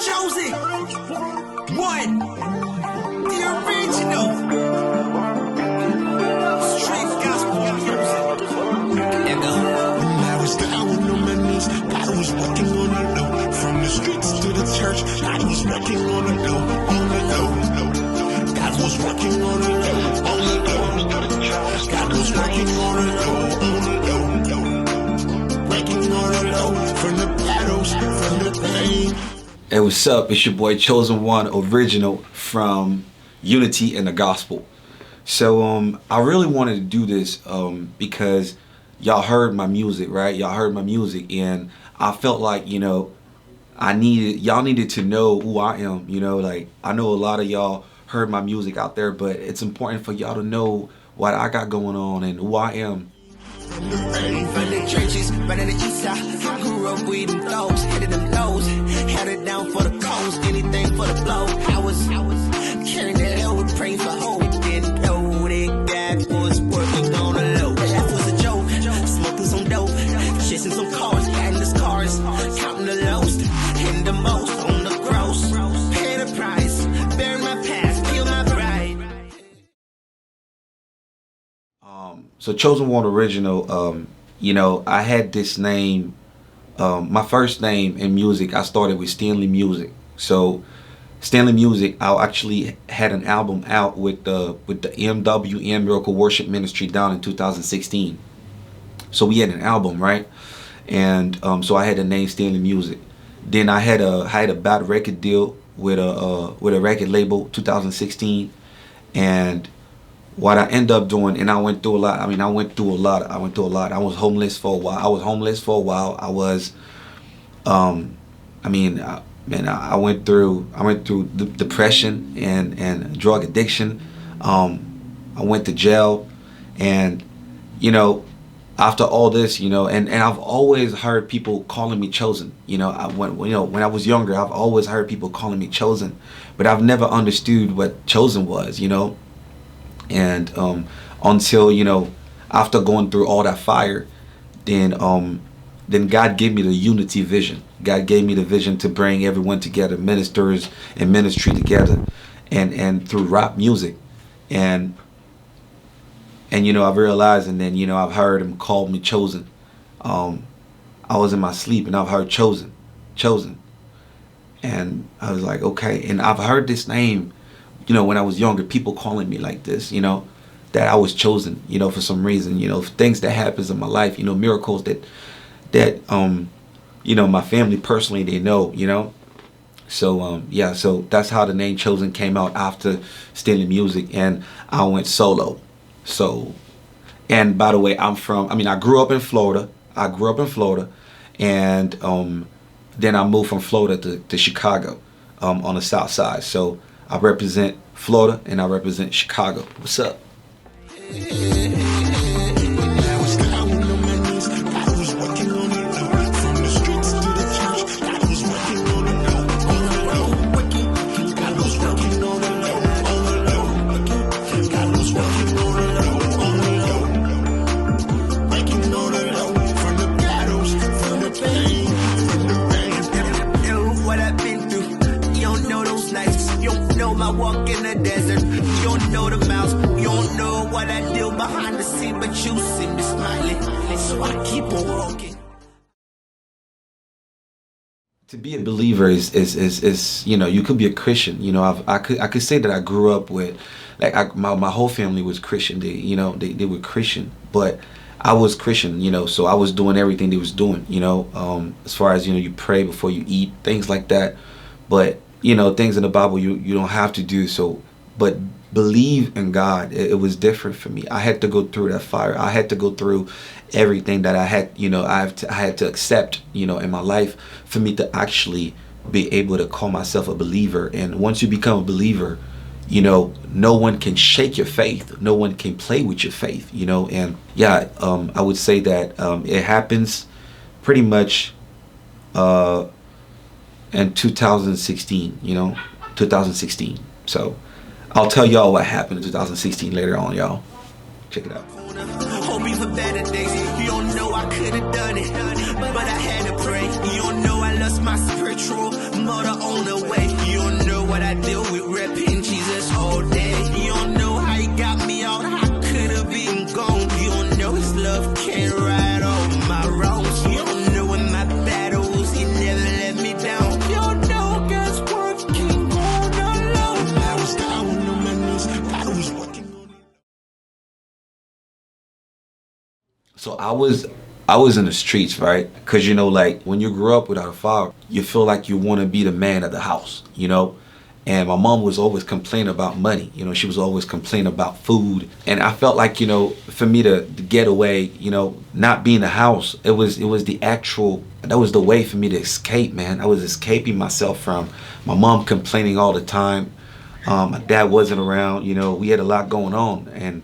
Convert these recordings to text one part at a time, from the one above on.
Chozen Won, the original street gospel music. I was down on my knees, God was working on the low. From the streets to the church, God was working on the low, on the low. God was working on the low, on the low. God was working on the low, on the low. Working on the low, from the battles, from the pain. Hey, what's up? It's your boy Chozen Won, original from Unity and the Gospel. So I really wanted to do this because y'all heard my music, right? Y'all heard my music, and I felt like, y'all needed to know who I am. Like, I know a lot of y'all heard my music out there, but it's important for y'all to know what I got going on and who I am. From the churches, right on the east side, I grew up with them throws, headed them lows, had it down for the coast, anything for the blow. I was carrying that hell with praise for hope, didn't know that God was working on the low. That was a joke, smoking some dope, chasing some cars, getting the cars, counting the lows, hitting the most on the gross, pay the price, bury my past, kill my bride. So Chozen Won original, I had this name, my first name in music, I started with Stanley Music. So Stanley Music, I actually had an album out with the MWM Miracle Worship Ministry down in 2016. So we had an album, right? And so I had the name Stanley Music. Then I had a bad record deal with a record label 2016, and what I ended up doing, and I went through a lot. I went through a lot. I was homeless for a while. I was, I went through depression and drug addiction. I went to jail, and after all this, and I've always heard people calling me chosen. When I was younger, I've always heard people calling me chosen, but I've never understood what chosen was. And until after going through all that fire, then God gave me the unity vision. God gave me the vision to bring everyone together, ministers and ministry together, and through rap music, and I've realized, and then I've heard him call me chosen. I was in my sleep and I've heard chosen, and I was like, okay. And I've heard this name, when I was younger, people calling me like this, that I was chosen, for some reason, things that happens in my life, miracles that my family personally, they know, So so that's how the name Chozen came out after Stanley Music, and I went solo. So, and by the way, I grew up in Florida. And then I moved from Florida to Chicago, on the south side. So I represent Florida and I represent Chicago. What's up? I walk in the desert, you don't know the mouse, you don't know what I do behind the scene, but you see me smiling, so I keep on walking. To be a believer is you could be a Christian. I could say that I grew up with, like, my whole family was Christian. They were Christian, but I was Christian. So I was doing everything they was doing. As far as you pray before you eat, things like that. But things in the Bible you don't have to do so, but believe in God. It was different for me. I had to go through that fire. I had to go through everything that I had, I had to accept, in my life, for me to actually be able to call myself a believer. And once you become a believer, no one can shake your faith. No one can play with your faith, and I would say that it happens pretty much in 2016, 2016. So I'll tell y'all what happened in 2016 later on, y'all. Check it out. Hoping for better days. You don't know I could have done it, but I had to pray. You don't know I lost my spiritual mother on the way. You don't know what I deal with, repping Jesus all day. You don't know how he got me out, I could have been gone. You don't know his love can't right all my wrongs. You don't know in my battles, he never let me down. You don't know God's working on alone. I was down on my knees, God was working on it. So I was in the streets, right? Because, you know, like when you grow up without a father, you feel like you want to be the man of the house, you know? And my mom was always complaining about money. You know, she was always complaining about food. And I felt like, you know, for me to get away, you know, not being the house, it was the actual, that was the way for me to escape, man. I was escaping myself from my mom complaining all the time. My dad wasn't around, you know, we had a lot going on. And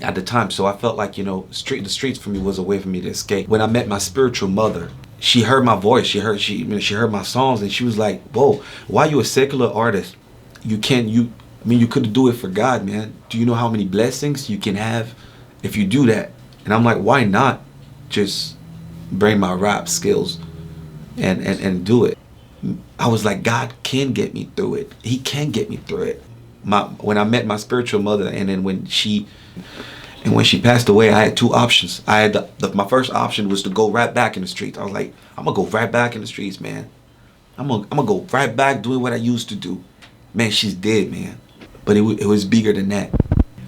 at the time, so I felt like, you know, the streets for me was a way for me to escape. When I met my spiritual mother, she heard my voice, she heard my songs, and she was like, whoa, why you a secular artist? You could do it for God, man. Do you know how many blessings you can have if you do that? And I'm like, why not just bring my rap skills and do it? I was like, God can get me through it. He can get me through it. When I met my spiritual mother, and then when she passed away, I had two options. I had my first option was to go right back in the streets. I was like, I'm gonna go right back in the streets, man. I'm gonna go right back doing what I used to do. Man, she's dead, man. But it was bigger than that.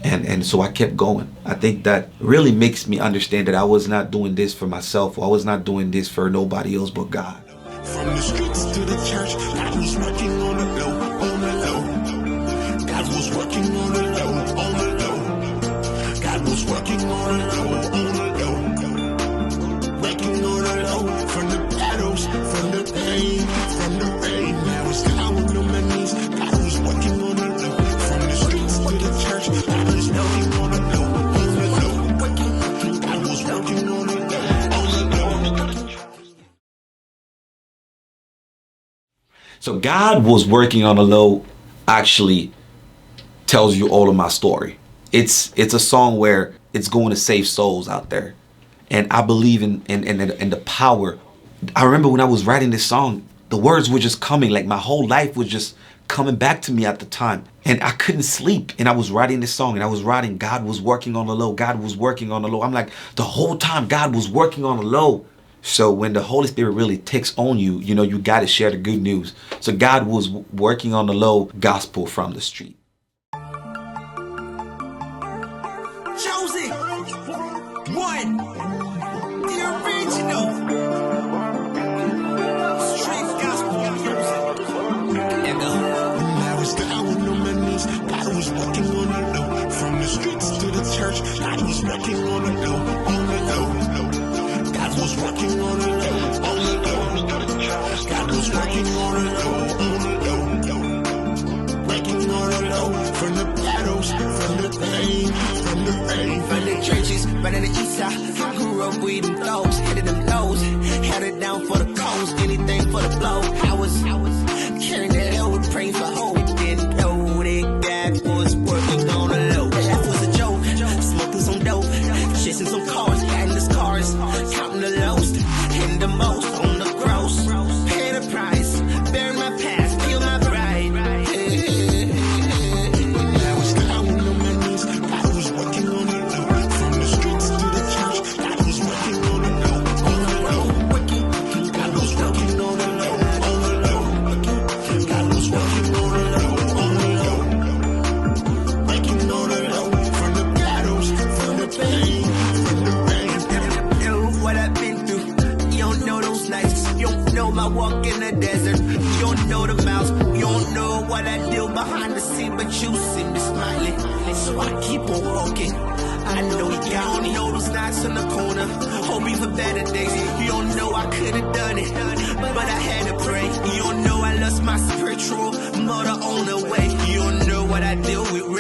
And so I kept going. I think that really makes me understand that I was not doing this for myself, or I was not doing this for nobody else but God. From the streets to the church, God was working on the low, on the low. God was working on the low, on the low. God was working on the low, on the low. Working on the low, from the battles, from the pain, from the rain. I was down on my knees, God was working on the low. From the streets to the church, God was working on the low, on the low. God was working on the low, on the low. So God was working on the low actually tells you all of my story. It's a song where it's going to save souls out there. And I believe in the power. I remember when I was writing this song, the words were just coming, like my whole life was just coming back to me at the time. And I couldn't sleep. And I was writing this song, and I was writing, God was working on the low. God was working on the low. I'm like, the whole time God was working on the low. So when the Holy Spirit really takes on you, you know, you got to share the good news. So God was working on the low, gospel from the street. Chosen One, the original street gospel music. I was down on my knees, God was working on the low. From the streets to the church, God was working on the low, on the low. God was working on the low, on the low. God was working on the low, on the low. Working on the low, from the battles, from the pain, from the rain. From the churches, right on the east side, I grew up with them throws, headed them lows, had it down for the cause, anything for the blow. I was carrying that load, praying for hope, didn't know that God was working on the low. That was a joke, smoking some dope, chasing some cars, endless cars, counting the lowest, hitting the most on the gross, paying the price, bearing my past, feel my pride. I was down on my knees, God was working on the low. From the streets to the church, God was working on the low, on the low. God was working on the low, on the low. God was working on the low, on the low. Working on the low, from the battles, from the pain, from the rain. You know what I've been through. You don't know those nights. You don't know my walk in the desert. You don't know the miles. You don't know what I do behind the scene, but you see me smiling. So I keep on walking. I know you got me. Know those nights in the corner. Hoping for better days. You don't know I could have done it, but I had to pray. You don't know I lost my spiritual mother on the way. You don't know what I deal with.